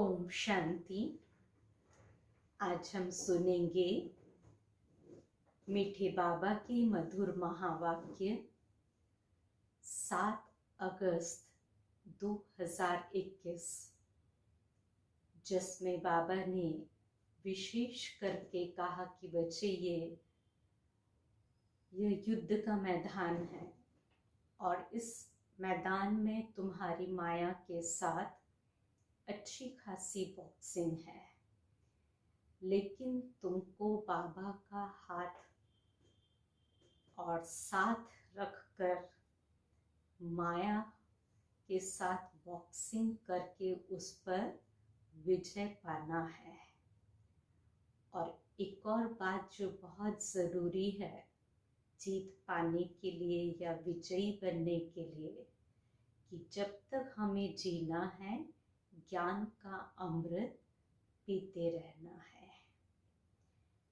ओम शांति। आज हम सुनेंगे मीठे बाबा के मधुर महावाक्य 7 अगस्त 2021, जिसमें बाबा ने विशेष करके कहा कि बच्चे ये युद्ध का मैदान है और इस मैदान में तुम्हारी माया के साथ अच्छी खासी बॉक्सिंग है, लेकिन तुमको बाबा का हाथ और साथ रखकर माया के साथ बॉक्सिंग करके उस पर विजय पाना है। और एक और बात जो बहुत ज़रूरी है जीत पाने के लिए या विजयी बनने के लिए, कि जब तक हमें जीना है ज्ञान का अमृत पीते रहना है।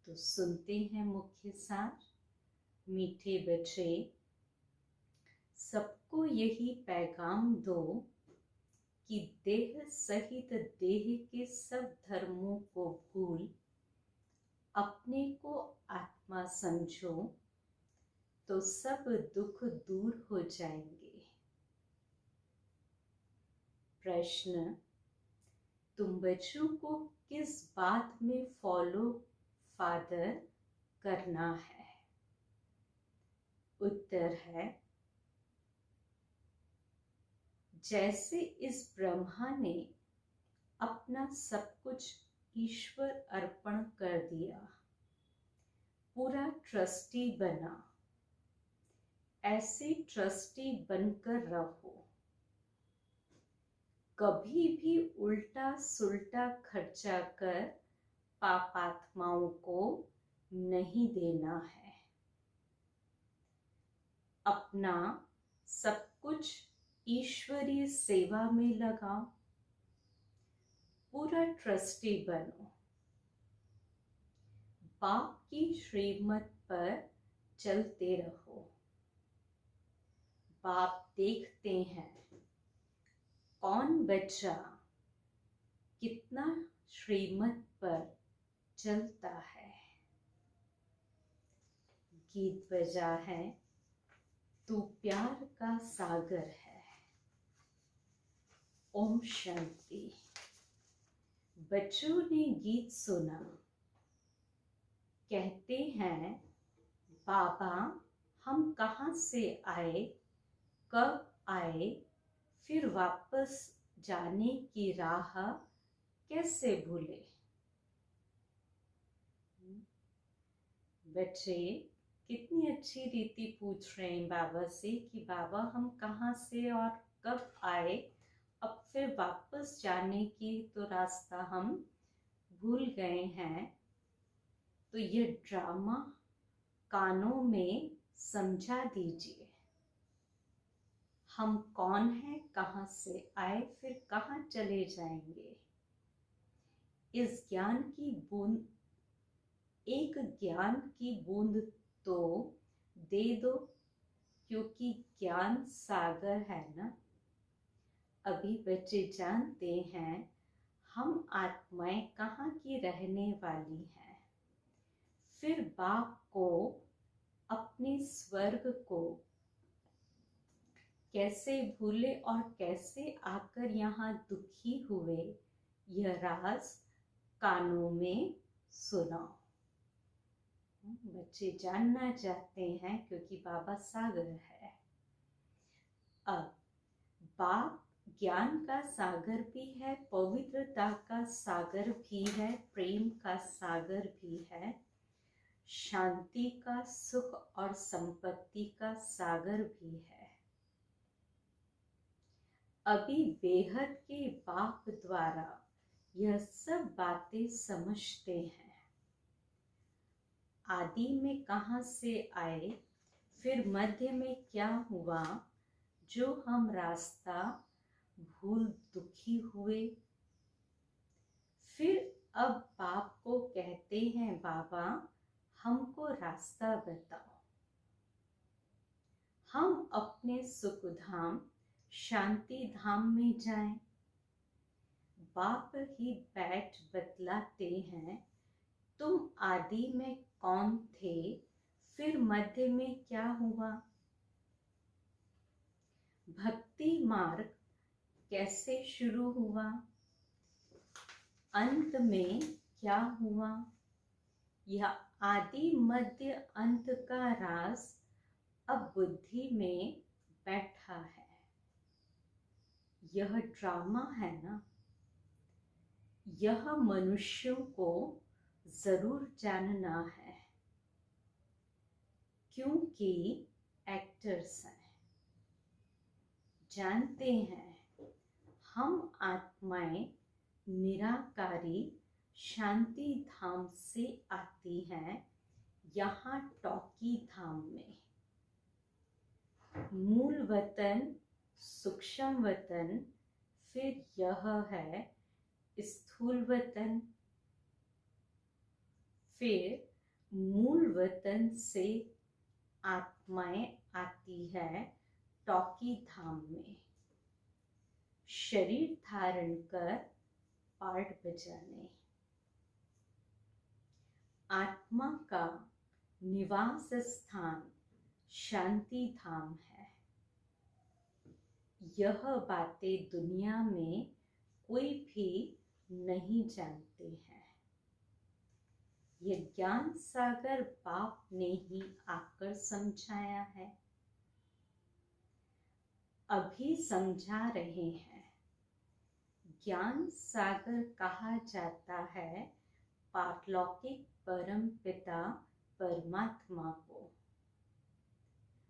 तो सुनते हैं मुख्य सार। मीठे बच्चे, सबको यही पैगाम दो कि देह सहित देह के सब धर्मों को भूल अपने को आत्मा समझो तो सब दुख दूर हो जाएंगे। प्रश्न, तुम बच्चों को किस बात में फॉलो फादर करना है? उत्तर है, जैसे इस ब्रह्मा ने अपना सब कुछ ईश्वर अर्पण कर दिया, पूरा ट्रस्टी बना, ऐसे ट्रस्टी बनकर रहो। कभी भी उल्टा सुल्टा खर्चा कर पापात्माओं को नहीं देना है। अपना सब कुछ ईश्वरीय सेवा में लगाओ, पूरा ट्रस्टी बनो, बाप की श्रीमत पर चलते रहो। बाप देखते हैं कौन बच्चा कितना श्रीमत पर चलता है। गीत बजा है, तू प्यार का सागर है। ओम शांति। बच्चों ने गीत सुना, कहते हैं बाबा हम कहाँ से आए, कब आए, फिर वापस जाने की राह कैसे भूले। बच्चे कितनी अच्छी रीति पूछ रहे हैं बाबा से कि बाबा हम कहाँ से और कब आए, अब फिर वापस जाने की तो रास्ता हम भूल गए हैं। तो ये ड्रामा कानों में समझा दीजिए। हम कौन हैं, कहाँ से आए, फिर कहाँ चले जाएंगे। इस ज्ञान की बूंद, एक ज्ञान की बूंद तो दे दो, क्योंकि ज्ञान सागर है ना। अभी बच्चे जानते हैं हम आत्माएं कहाँ की रहने वाली हैं। फिर बाप को, अपने स्वर्ग को कैसे भूले और कैसे आकर यहाँ दुखी हुए, यह राज कानों में सुनाओ। बच्चे जानना चाहते हैं क्योंकि बाबा सागर है। अब बाप ज्ञान का सागर भी है, पवित्रता का सागर भी है, प्रेम का सागर भी है, शांति का, सुख और संपत्ति का सागर भी है। अभी बेहद के बाप द्वारा यह सब बातें समझते हैं। आदि में कहाँ से आए, फिर मध्य में क्या हुआ, जो हम रास्ता भूल दुखी हुए। फिर अब बाप को कहते हैं बाबा हमको रास्ता बताओ, हम अपने सुख धाम शांति धाम में जाएं। बाप ही बैठ बतलाते हैं, तुम आदि में कौन थे, फिर मध्य में क्या हुआ। भक्ति मार्ग कैसे शुरू हुआ, अंत में क्या हुआ। यह आदि मध्य अंत का राज अब बुद्धि में बैठा है। यह ड्रामा है ना, यह मनुष्यों को जरूर जानना है, क्योंकि एक्टर्स हैं। जानते हैं हम आत्माएं निराकारी शांति धाम से आती हैं, यहाँ टॉकी धाम में। मूल वतन सूक्ष्म वतन, फिर यह है स्थूल वतन। फिर मूल वतन से आत्माएं आती है टॉकी धाम में, शरीर धारण कर पार्ट बजाने। आत्मा का निवास स्थान शांति धाम है। यह बातें दुनिया में कोई भी नहीं जानते हैं। यह ज्ञान सागर बाप ने ही आकर समझाया है, अभी समझा रहे हैं। ज्ञान सागर कहा जाता है पारलौकिक परम पिता परमात्मा को,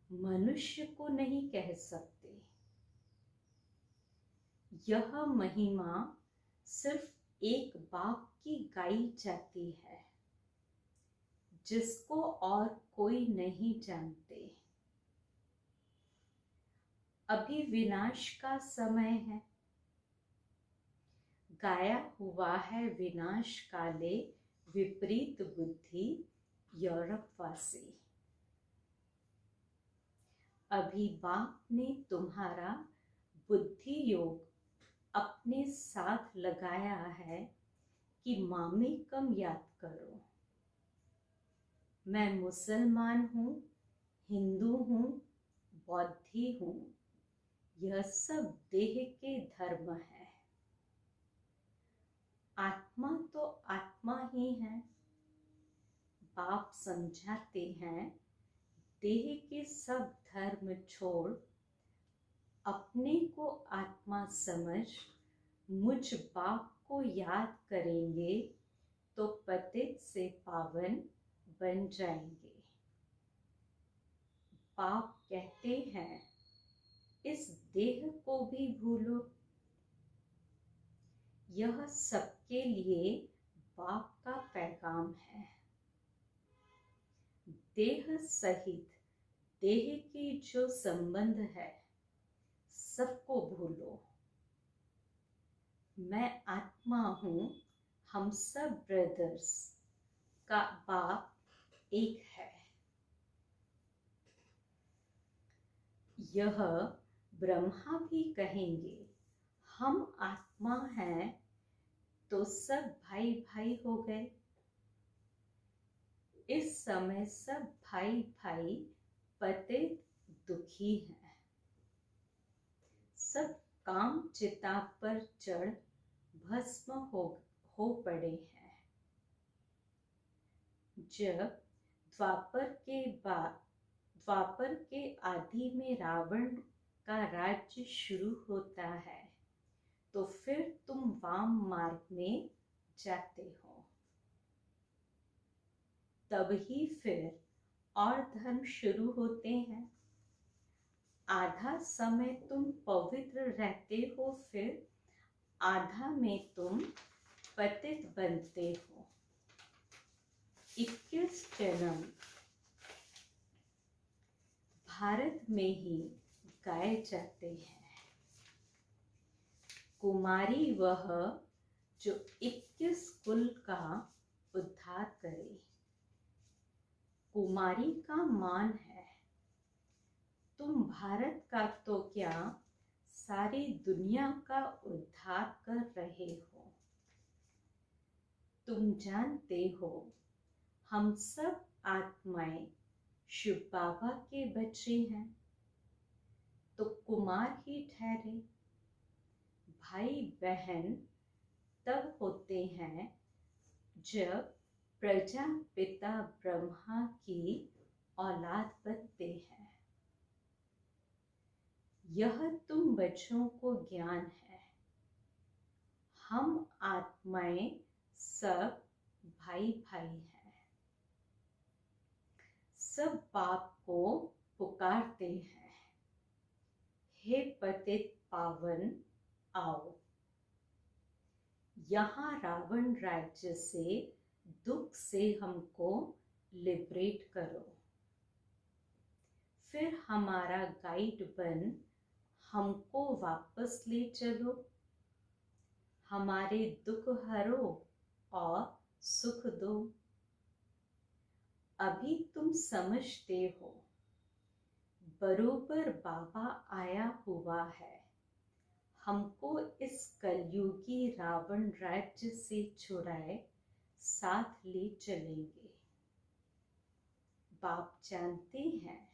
मनुष्य को नहीं कह सकते। यह महिमा सिर्फ एक बाप की गाई जाती है, जिसको और कोई नहीं जानते। अभी विनाश का समय है, गाया हुआ है विनाश काले विपरीत बुद्धि यूरोपवासी। अभी बाप ने तुम्हारा बुद्धि योग अपने साथ लगाया है कि मामी कम याद करो। मैं मुसलमान हूँ, हिंदू हूँ, बौद्धी हूँ, यह सब देह के धर्म है। आत्मा तो आत्मा ही है। बाप समझाते हैं, देह के सब धर्म छोड़ अपने को आत्मा समझ मुझ बाप को याद करेंगे तो पतित से पावन बन जाएंगे। बाप कहते हैं, इस देह को भी भूलो। यह सबके लिए बाप का पैगाम है। देह सहित देह की जो संबंध है, सबको भूलो। मैं आत्मा हूँ, हम सब ब्रदर्स का बाप एक है। यह ब्रह्मा भी कहेंगे, हम आत्मा हैं तो सब भाई भाई हो गए। इस समय सब भाई भाई पतित दुखी हैं। सब काम चिता पर चढ़ भस्म हो पड़े हैं। जब द्वापर के आदि में रावण का राज्य शुरू होता है, तो फिर तुम वाम मार्ग में जाते हो। तब ही फिर और धर्म शुरू होते हैं। आधा समय तुम पवित्र रहते हो, फिर आधा में तुम पतित बनते हो। 21 जन्म भारत में ही गाए जाते हैं। कुमारी वह जो 21 कुल का उद्धार करे। कुमारी का मान है। तुम भारत का तो क्या, सारी दुनिया का उद्धार कर रहे हो। तुम जानते हो हम सब आत्माएं शिव बाबा के बच्चे हैं, तो कुमार ही ठहरे। भाई बहन तब होते हैं जब प्रजापिता ब्रह्मा की औलाद बनते हैं। यह तुम बच्चों को ज्ञान है। हम आत्माएं सब भाई भाई हैं। सब बाप को पुकारते हैं, हे पतित पावन आओ। यहाँ रावण राज्य से दुख से हमको लिबरेट करो। फिर हमारा गाइड बन हमको वापस ले चलो। हमारे दुख हरो और सुख दो। अभी तुम समझते हो बरोबर बाबा आया हुआ है, हमको इस कलयुगी रावण राज्य से छुड़ाए साथ ले चलेंगे। बाप जानते हैं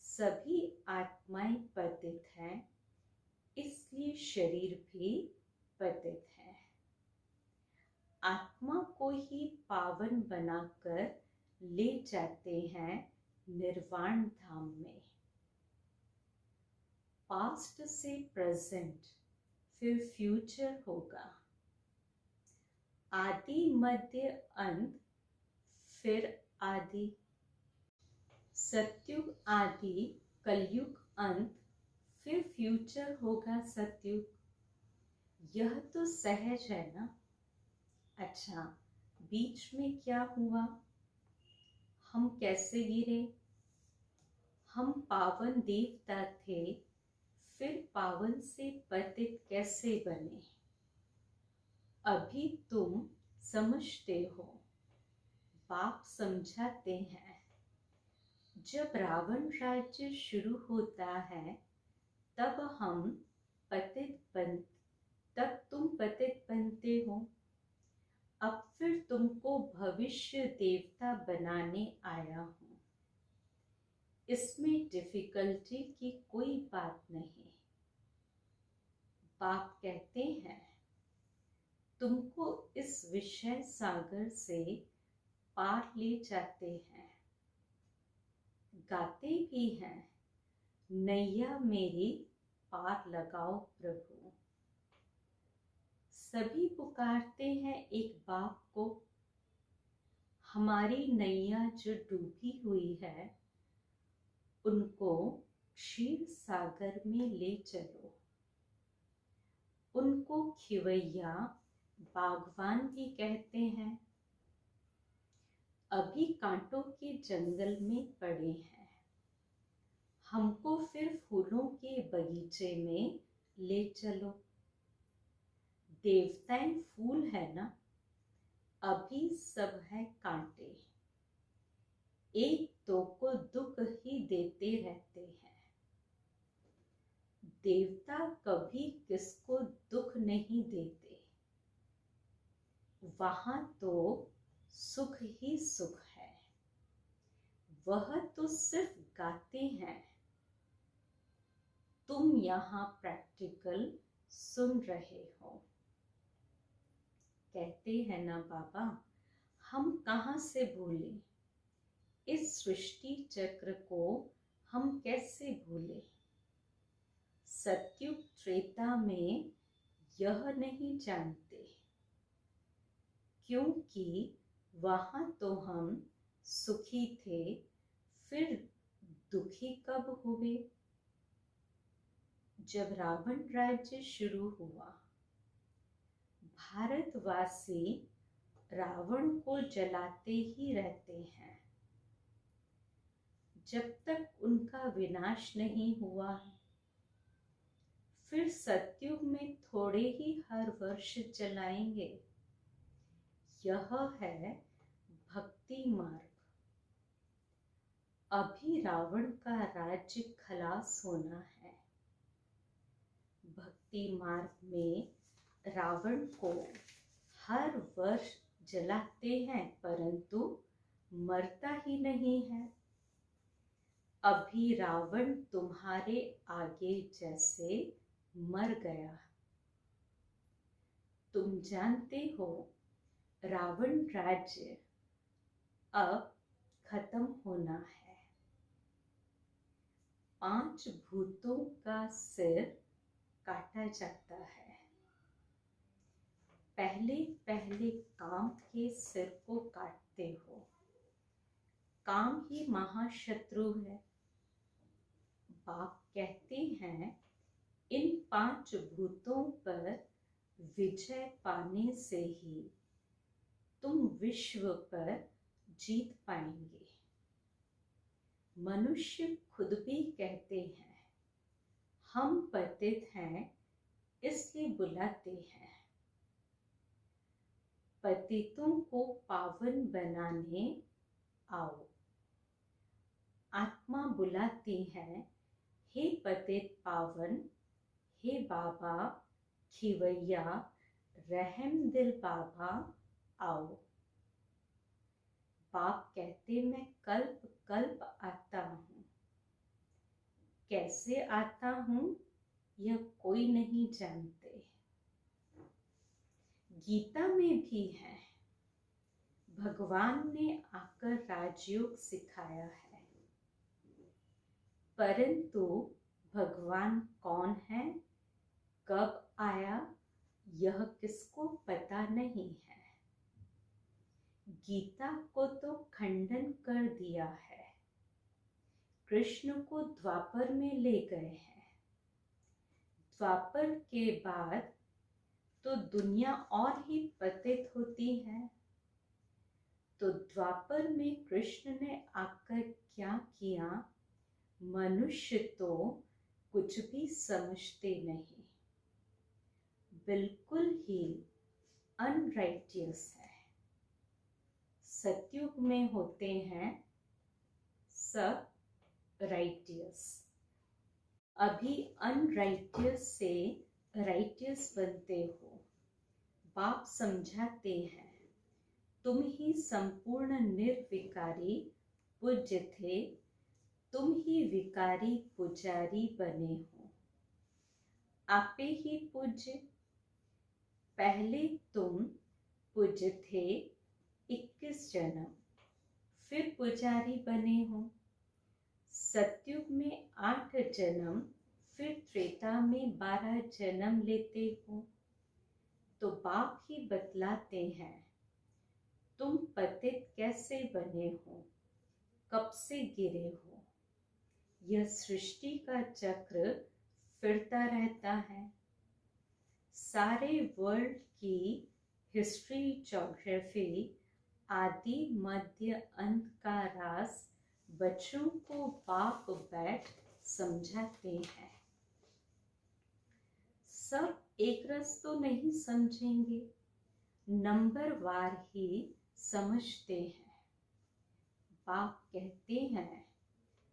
सभी आत्माएं पतित हैं, इसलिए शरीर भी पतित है। आत्मा को ही पावन बनाकर ले जाते हैं निर्वाण धाम में। पास्ट से प्रेजेंट फिर फ्यूचर होगा। आदि मध्य अंत फिर आदि। सतयुग आदि कलयुग अंत फिर फ्यूचर होगा सतयुग। यह तो सहज है ना। अच्छा, बीच में क्या हुआ? हम कैसे गिरे? हम पावन देवता थे, फिर पावन से पतित कैसे बने? अभी तुम समझते हो, बाप समझाते हैं। जब रावण राज्य शुरू होता है तब तुम पतित बनते हो। अब फिर तुमको भविष्य देवता बनाने आया हूँ। इसमें डिफिकल्टी की कोई बात नहीं। बाप कहते हैं तुमको इस विषय सागर से पार ले जाते हैं। गाते भी हैं, नैया मेरी पार लगाओ प्रभु। सभी पुकारते हैं एक बाप को। हमारी नैया जो डूबी हुई है उनको क्षीर सागर में ले चलो। उनको खिवैया बागवान भी कहते हैं। अभी कांटों के जंगल में पड़े हैं, हमको फिर फूलों के बगीचे में ले चलो। देवताएं फूल है ना, अभी सब है कांटे। एक दो को दुख ही देते रहते हैं। देवता कभी किसको दुख नहीं देते। वहां तो सुख ही सुख है। वह तो सिर्फ गाते हैं। तुम यहाँ प्रैक्टिकल सुन रहे हो। कहते हैं ना बाबा, हम कहाँ से भूले? इस सृष्टि चक्र को हम कैसे भूले? सतयुग त्रेता में यह नहीं जानते, क्योंकि वहां तो हम सुखी थे, फिर दुखी कब हुए? जब रावण राज्य शुरू हुआ, भारतवासी रावण को जलाते ही रहते हैं जब तक उनका विनाश नहीं हुआ है। फिर सतयुग में थोड़े ही हर वर्ष जलाएंगे। यह है भक्ति मार्ग। अभी रावण का राज्य खलास होना है। भक्ति मार्ग में रावण को हर वर्ष जलाते हैं परंतु मरता ही नहीं है। अभी रावण तुम्हारे आगे जैसे मर गया। तुम जानते हो रावण राज्य अब खत्म होना है। 5 भूतों का सिर काटा जाता है। पहले पहले काम के सिर को काटते हो। काम ही महाशत्रु है। बाप कहते हैं इन 5 भूतों पर विजय पाने से ही तुम विश्व पर जीत पाएंगे। मनुष्य खुद भी कहते हैं हम पतित हैं इसलिए बुलाते हैं। पतितों को पावन बनाने आओ। आत्मा बुलाती है हे पतित पावन, हे बाबा खिवैया रहम दिल बाबा आओ। बाप कहते मैं कल्प कल्प आता हूँ। कैसे आता हूँ यह कोई नहीं जानते। गीता में भी है भगवान ने आकर राजयोग सिखाया है, परंतु भगवान कौन है, कब आया यह किसको पता नहीं है। गीता को तो खंडन कर दिया है। कृष्ण को द्वापर में ले गए हैं। द्वापर के बाद तो दुनिया और ही पतित होती है। तो द्वापर में कृष्ण ने आकर क्या किया, मनुष्य तो कुछ भी समझते नहीं। बिल्कुल ही अनराइटियस है। सतयुग में होते हैं सब राइटियस। अभी अनराइटियस से राइटियस बनते हो। बाप समझाते हैं तुम ही संपूर्ण निर्विकारी पूज्य थे, तुम ही विकारी पुजारी बने हो। आपे ही पूज्य। पहले तुम पूज्य थे 21 जन्म, फिर पुजारी बने हो। सतयुग में 8 जन्म, फिर त्रेता में 12 जन्म लेते हो। तो बाप ही बतलाते हैं तुम पतित कैसे बने हो, कब से गिरे हो। यह सृष्टि का चक्र फिरता रहता है। सारे वर्ल्ड की हिस्ट्री, ज्योग्राफी आदि मध्य अंत का राज बच्चों को बाप बैठ समझाते हैं। सब एक रस तो नहीं समझेंगे, नंबर वार ही समझते हैं। बाप कहते हैं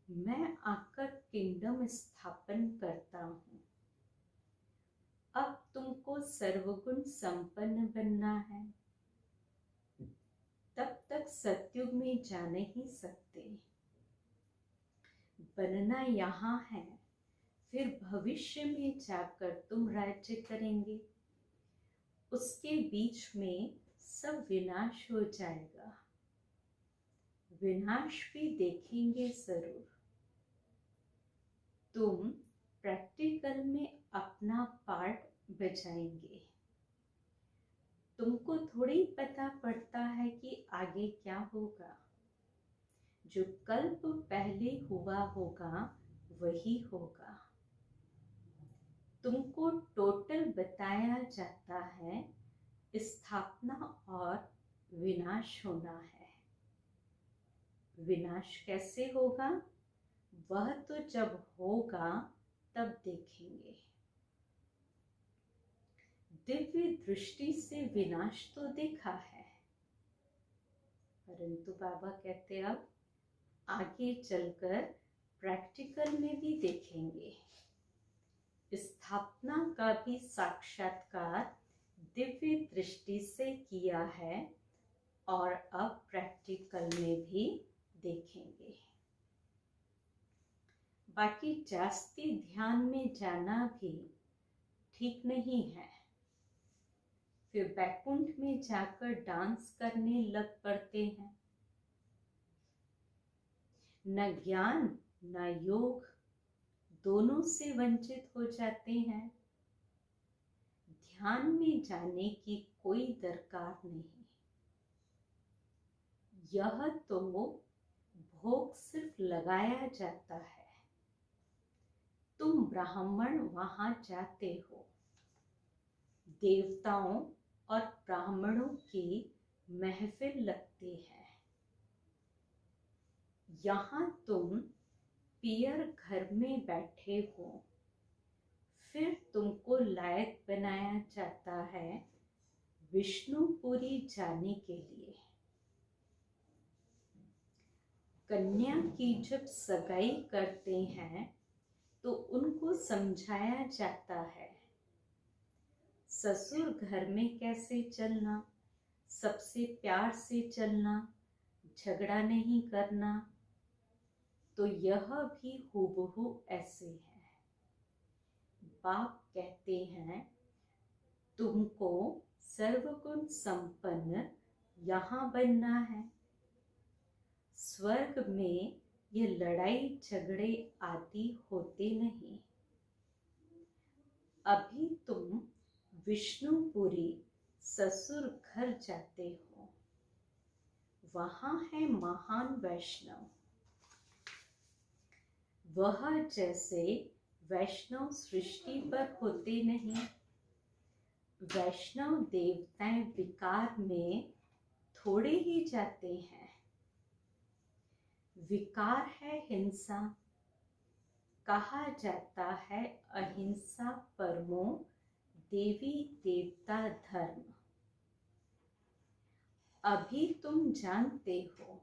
मैं आकर किंगडम स्थापन करता हूँ। अब तुमको सर्वगुण संपन्न बनना है। तब तक सतयुग में जा नहीं सकते। बनना यहाँ है, फिर भविष्य में जाकर तुम राज्य करेंगे। उसके बीच में सब विनाश हो जाएगा। विनाश भी देखेंगे जरूर। तुम प्रैक्टिकल में अपना पार्ट बजाएंगे। तुमको थोड़ी पता पड़ता है कि आगे क्या होगा। जो कल्प पहले हुआ होगा वही होगा। तुमको टोटल बताया जाता है स्थापना और विनाश होना है। विनाश कैसे होगा वह तो जब होगा तब देखेंगे। दिव्य दृष्टि से विनाश तो देखा है, परंतु बाबा कहते अब आगे चलकर प्रैक्टिकल में भी देखेंगे। स्थापना का भी साक्षात्कार दिव्य दृष्टि से किया है और अब प्रैक्टिकल में भी देखेंगे। बाकी जास्ती ध्यान में जाना भी ठीक नहीं है, फिर बैकुंठ में जाकर डांस करने लग पड़ते हैं। न ज्ञान न योग दोनों से वंचित हो जाते हैं। ध्यान में जाने की कोई दरकार नहीं, यह तो भोग सिर्फ लगाया जाता है। तुम ब्राह्मण वहां जाते हो, देवताओं और ब्राह्मणों की महफिल लगती है। यहाँ तुम पियर घर में बैठे हो, फिर तुमको लायक बनाया जाता है विष्णुपुरी जाने के लिए। कन्या की जब सगाई करते हैं तो उनको समझाया जाता है ससुर घर में कैसे चलना, सबसे प्यार से चलना, झगड़ा नहीं करना। तो यह भी हूबहू ऐसे है। बाप कहते हैं तुमको सर्वगुण संपन्न यहाँ बनना है। स्वर्ग में ये लड़ाई झगड़े आदि होते नहीं। अभी तुम विष्णुपुरी ससुर घर जाते हो, वहां है महान वैष्णव। वह जैसे वैष्णव सृष्टि पर होते नहीं। वैष्णव देवताएं विकार में थोड़े ही जाते हैं। विकार है हिंसा, कहा जाता है अहिंसा परमो देवी देवता धर्म। अभी तुम जानते हो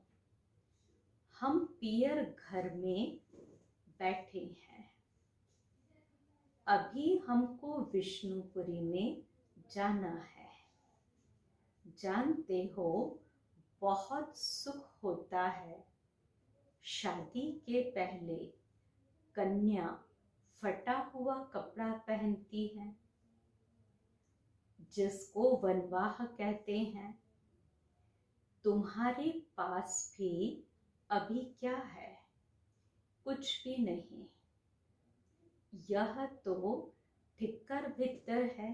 हम पियर घर में बैठे हैं। अभी हमको विष्णुपुरी में जाना है। जानते हो बहुत सुख होता है। शादी के पहले कन्या फटा हुआ कपड़ा पहनती है, जिसको वनवाह कहते हैं। तुम्हारे पास भी अभी क्या है? कुछ भी नहीं। यह तो ठिक्कर भित्तर है।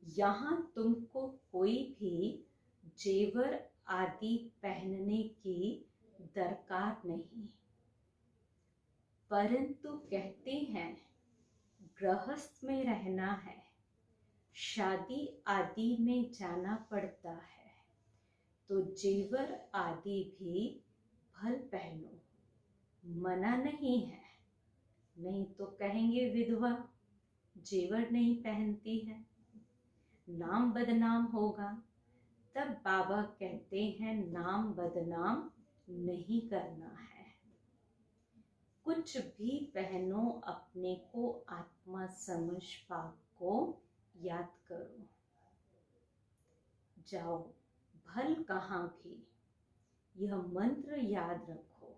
यहाँ तुमको कोई भी जेवर आदि पहनने की दरकार नहीं, परंतु कहते हैं गृहस्थ में रहना है, शादी आदि में जाना पड़ता है, तो जेवर आदि भी भल पहनो, मना नहीं है। नहीं तो कहेंगे विधवा जेवर नहीं पहनती है, नाम बदनाम होगा। तब बाबा कहते हैं नाम बदनाम नहीं करना है। कुछ भी पहनो, अपने को आत्मा समझ पाप को याद करो। जाओ भल कहाँ भी, यह मंत्र याद रखो।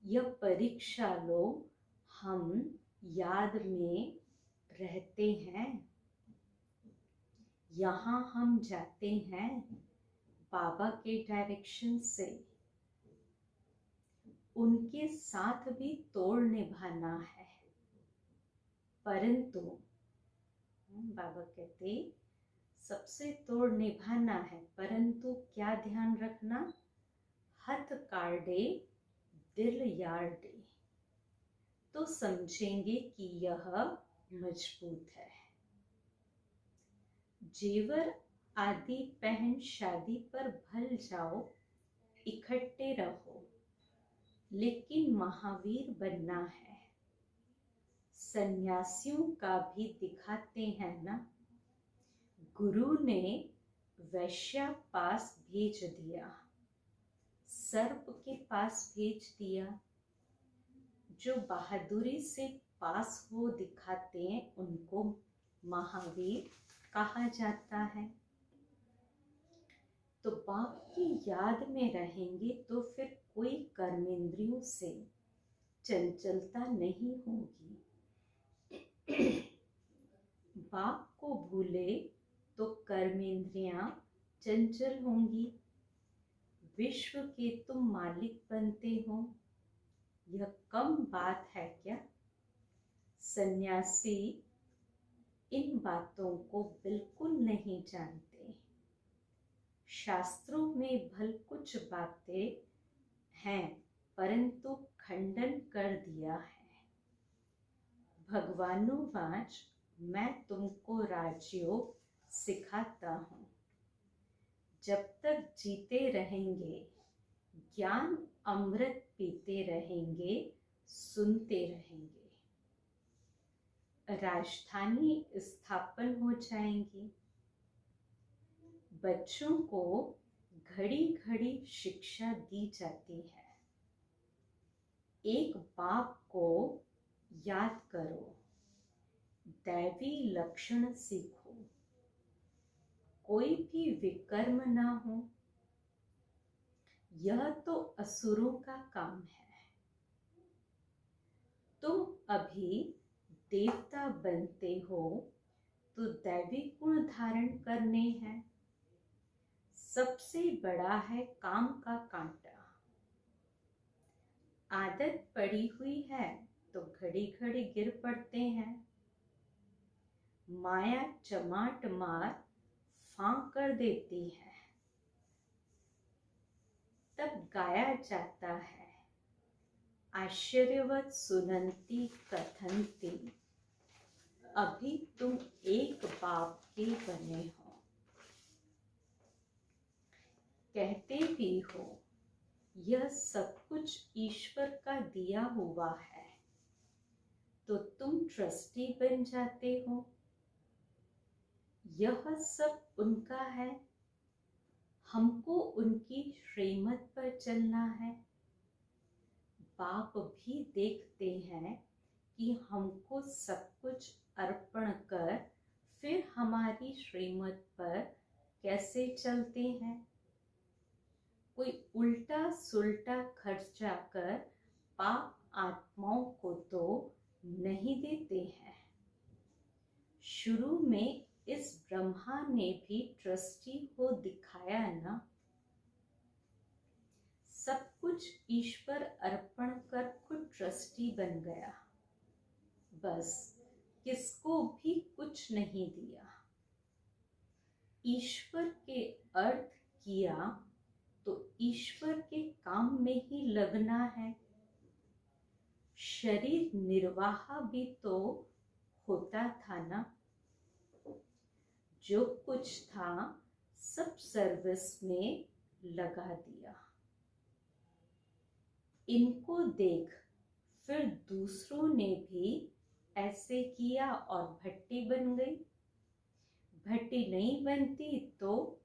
यह परीक्षा लो, हम याद में रहते हैं। यहाँ हम जाते हैं बाबा के डायरेक्शन से। उनके साथ भी तोड़ निभाना है, परंतु बाबा कहते सबसे तोड़ निभाना है, परंतु क्या ध्यान रखना? हथ काटे दिल यार दे, तो समझेंगे कि यह मजबूत है। जेवर आदि पहन शादी पर भल जाओ, इकट्ठे रहो, लेकिन महावीर बनना है। सन्यासियों का भी दिखाते हैं ना, गुरु ने वैश्या पास भेज दिया, सर्प के पास भेज दिया। जो बहादुरी से पास हो दिखाते हैं उनको महावीर कहा जाता है। तो बाप की याद में रहेंगे तो फिर कोई कर्मेंद्रियों से चंचलता नहीं होगी। बाप को भूले तो कर्मेंद्रियां चंचल होंगी। विश्व के तुम मालिक बनते हो, यह कम बात है क्या? सन्यासी इन बातों को बिल्कुल नहीं जानते। शास्त्रों में भल कुछ बातें हैं, परंतु खंडन कर दिया है। भगवानुवाच, मैं तुमको राजयोग सिखाता हूँ। जब तक जीते रहेंगे, ज्ञान अमृत पीते रहेंगे, सुनते रहेंगे। राजधानी स्थापन हो जाएंगी। बच्चों को घड़ी घड़ी शिक्षा दी जाती है। एक बाप को याद करो, दैवी लक्षण सीखो, कोई भी विकर्म ना हो। यह तो असुरों का काम है। तुम अभी देवता बनते हो तो दैवी गुण धारण करने हैं। सबसे बड़ा है काम का कांटा। आदत पड़ी हुई है तो घड़ी घड़ी गिर पड़ते हैं। माया चमाट मार फांक कर देती है। तब गाया जाता है, आश्चर्यवत सुनंती कथनती। अभी तुम एक बाप के बने हो। कहते भी हो यह सब कुछ ईश्वर का दिया हुआ है, तो तुम ट्रस्टी बन जाते हो। यह सब उनका है, हमको उनकी श्रीमत पर चलना है। बाप भी देखते हैं कि हमको सब कुछ अर्पण कर फिर हमारी श्रीमत पर कैसे चलते हैं। कोई उल्टा सुल्टा खर्चा कर पाप आत्माओं को तो नहीं देते हैं। शुरू में इस ब्रह्मा ने भी ट्रस्टी को दिखाया ना। सब कुछ ईश्वर अर्पण कर खुद ट्रस्टी बन गया, बस किसको भी कुछ नहीं दिया। ईश्वर के अर्थ किया तो ईश्वर के काम में ही लगना है। शरीर निर्वाह भी तो होता था ना। जो कुछ था सब सर्विस में लगा दिया। इनको देख फिर दूसरों ने भी ऐसे किया और भट्टी बन गई। भट्टी नहीं बनती तो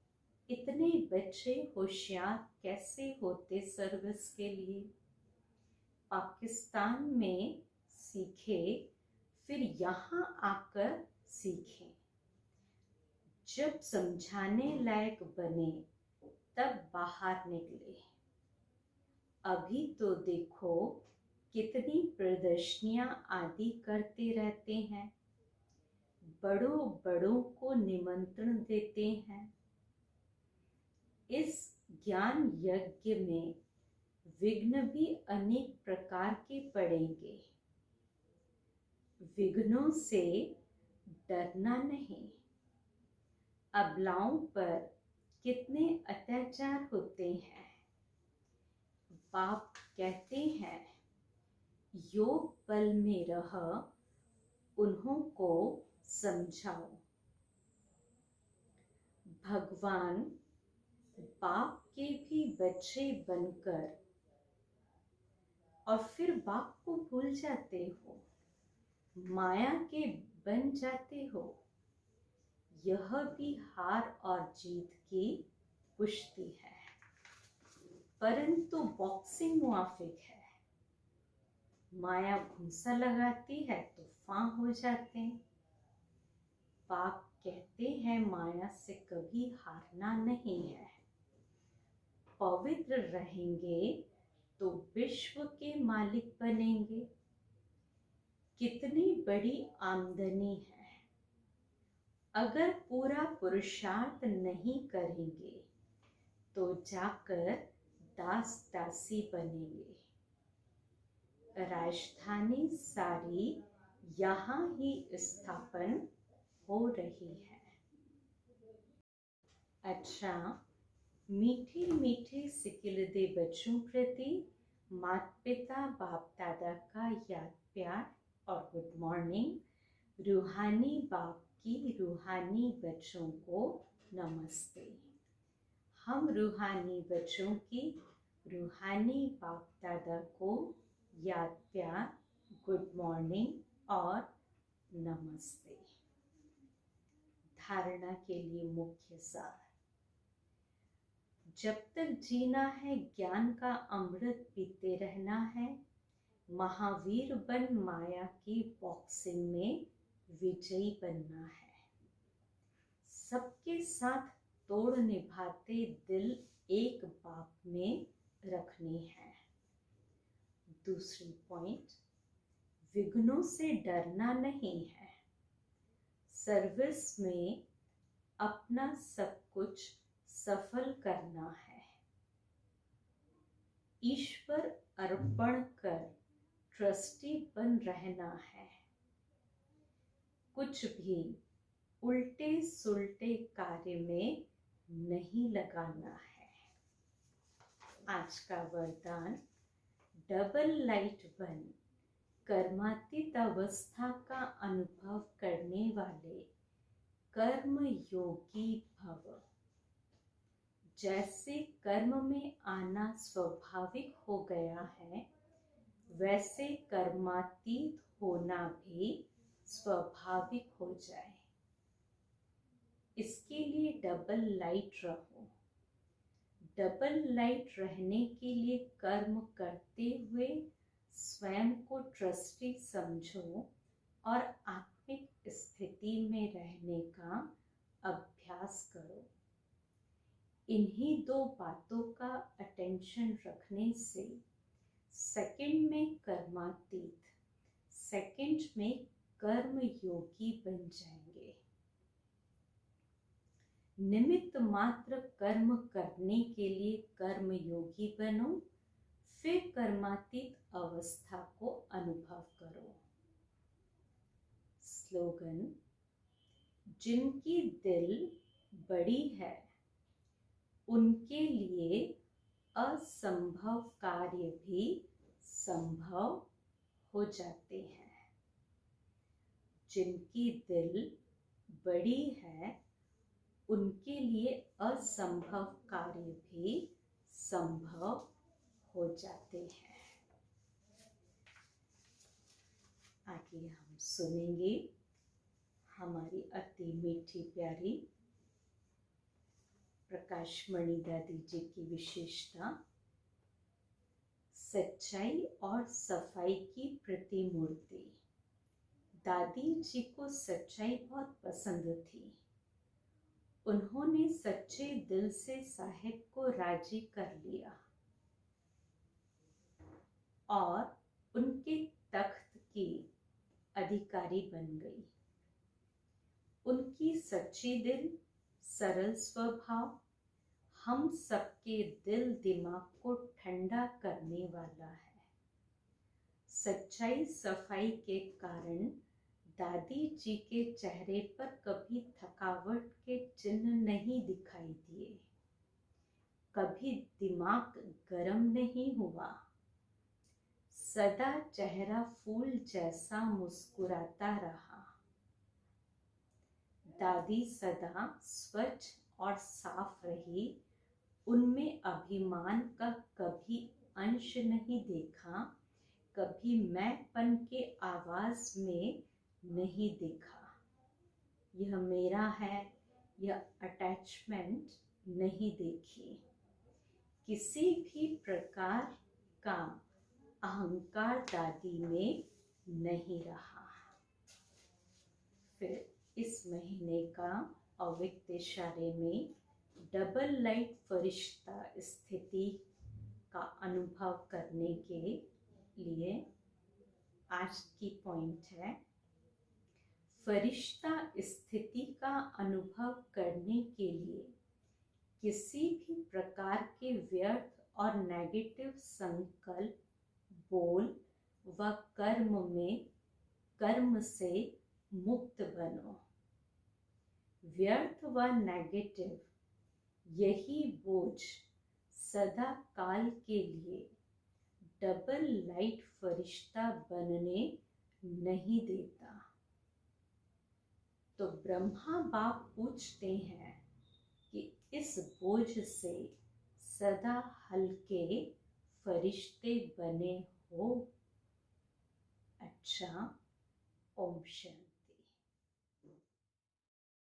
इतने बच्चे होशियार कैसे होते सर्विस के लिए। पाकिस्तान में सीखे, फिर यहाँ आकर सीखे। जब समझाने लायक बने तब बाहर निकले। अभी तो देखो कितनी प्रदर्शनियां आदि करते रहते हैं। बड़ों बड़ों को निमंत्रण देते हैं। इस ज्ञान यज्ञ में विघ्न भी अनेक प्रकार के पड़ेंगे। विघ्नों से डरना नहीं। अबलाओं पर कितने अत्याचार होते हैं। बाप कहते हैं, योग बल में रह उन्हों को समझाओ। भगवान बाप के भी बच्चे बनकर और फिर बाप को भूल जाते हो, माया के बन जाते हो। यह भी हार और जीत की पुष्टि है, परंतु बॉक्सिंग मुआफिक है। माया घूंसा लगाती है तो फां हो जाते हैं। बाप कहते हैं माया से कभी हारना नहीं है। पवित्र रहेंगे तो विश्व के मालिक बनेंगे। कितनी बड़ी आमदनी है। अगर पूरा पुरुषार्थ नहीं करेंगे तो जाकर दास दासी बनेंगे। राजधानी सारी यहाँ ही स्थापन हो रही है। अच्छा, मीठे मीठे सिकिलदे बच्चों प्रति माता पिता बाप दादा का याद प्यार और गुड मॉर्निंग। रूहानी बाप की रूहानी बच्चों को नमस्ते। हम रूहानी बच्चों की रूहानी बाप दादा को याद प्यार, गुड मॉर्निंग और नमस्ते। धारणा के लिए मुख्य सार। जब तक जीना है ज्ञान का अमृत पीते रहना है। महावीर बन माया की बॉक्सिंग में विजयी बनना है। सबके साथ तोड़ निभाते दिल एक बाप में रखनी है। दूसरी पॉइंट, विघ्नों से डरना नहीं है। सर्विस में अपना सब कुछ सफल करना है। ईश्वर अर्पण कर ट्रस्टी बन रहना है। कुछ भी उल्टे सुलटे कार्य में नहीं लगाना है। आज का वरदान, डबल लाइट बन कर्मातीत अवस्था का अनुभव करने वाले कर्म योगी भव। जैसे कर्म में आना स्वाभाविक हो गया है, वैसे कर्मातीत होना भी स्वाभाविक हो जाए। इसके लिए डबल लाइट रहो। डबल लाइट रहने के लिए कर्म करते हुए स्वयं को ट्रस्टी समझो और आत्मिक स्थिति में रहने का अभ्यास करो। इन्हीं दो बातों का अटेंशन रखने से सेकंड में कर्मातीत, सेकंड में कर्म योगी बन जाएंगे। निमित्त मात्र कर्म करने के लिए कर्म योगी बनो, फिर कर्मातीत अवस्था को अनुभव करो। स्लोगन, जिनकी दिल बड़ी है उनके लिए असंभव कार्य भी संभव हो जाते हैं। जिनकी दिल बड़ी है उनके लिए असंभव कार्य भी संभव हो जाते हैं। आगे हम सुनेंगे हमारी अति मीठी प्यारी प्रकाशमणि दादी जी की विशेषता, सच्चाई और सफाई की प्रतिमूर्ति। दादी जी को सच्चाई बहुत पसंद थी। उन्होंने सच्चे दिल से साहेब को राजी कर लिया और उनके तख्त की अधिकारी बन गई। उनकी सच्ची दिल, सरल स्वभाव हम सबके दिल दिमाग को ठंडा करने वाला है। सच्चाई सफाई के कारण दादी जी के चेहरे पर कभी थकावट के चिन्ह नहीं दिखाई दिए, कभी दिमाग गर्म नहीं हुआ। सदा चेहरा फूल जैसा मुस्कुराता रहा। दादी सदा स्वच्छ और साफ रही। उनमें अभिमान का कभी अंश नहीं देखा, कभी मैंपन के आवाज में नहीं देखा। यह मेरा है, यह अटैचमेंट नहीं देखी। किसी भी प्रकार का अहंकार दादी में नहीं रहा। फिर इस महीने का अव्यक्त इशारे में डबल लाइट फरिश्ता स्थिति का अनुभव करने के लिए आज की पॉइंट है, फरिश्ता स्थिति का अनुभव करने के लिए किसी भी प्रकार के व्यर्थ और नेगेटिव संकल्प, बोल व कर्म से मुक्त बनो। व्यर्थ व नेगेटिव यही बोझ सदा काल के लिए डबल लाइट फरिश्ता बनने नहीं देता। तो ब्रह्मा बाप पूछते हैं कि इस बोझ से सदा हल्के फरिश्ते बने हो। अच्छा, ओम शांति।